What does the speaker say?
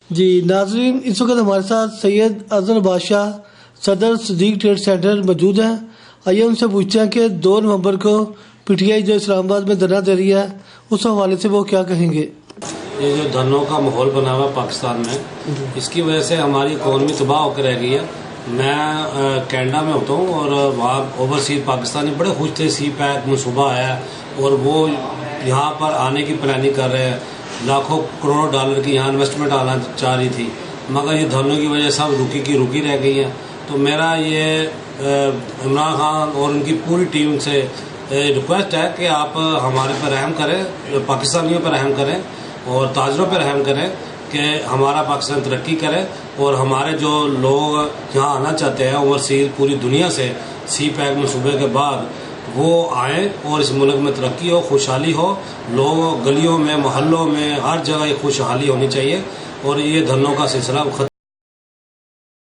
جی ناظرین، اس وقت ہمارے ساتھ سید اظہر بادشاہ صدر صدیق ٹریڈ سینٹر موجود ہیں۔ آئیے ان سے پوچھتے ہیں کہ 2 نومبر کو پی ٹی آئی جو اسلام آباد میں دھرنا دے رہی ہے اس حوالے سے وہ کیا کہیں گے۔ یہ جو دھرنوں کا ماحول بنا ہوا پاکستان میں، اس کی وجہ سے ہماری اکانومی تباہ ہو کے رہ گئی ہے۔ میں کینیڈا میں ہوتا ہوں اور وہاں اوورسیز پاکستانی بڑے خوش تھے، سی پیک منصوبہ آیا اور وہ یہاں پر آنے کی پلاننگ کر رہے ہیں، لاکھوں کروڑوں ڈالر کی یہاں انویسٹمنٹ آنا چاہ رہی تھی، مگر یہ دھرنوں کی وجہ سے سب رکی رہ گئی ہیں۔ تو میرا یہ عمران خان اور ان کی پوری ٹیم سے ریکویسٹ ہے کہ آپ ہمارے پر رحم کریں، پاکستانیوں پر رحم کریں اور تاجروں پر رحم کریں کہ ہمارا پاکستان ترقی کرے اور ہمارے جو لوگ یہاں آنا چاہتے ہیں اوورسیز پوری دنیا سے سی پیک منصوبے کے بعد وہ آئیں اور اس ملک میں ترقی ہو، خوشحالی ہو، لوگ گلیوں میں محلوں میں ہر جگہ یہ خوشحالی ہونی چاہیے اور یہ دھرنوں کا سلسلہ ختم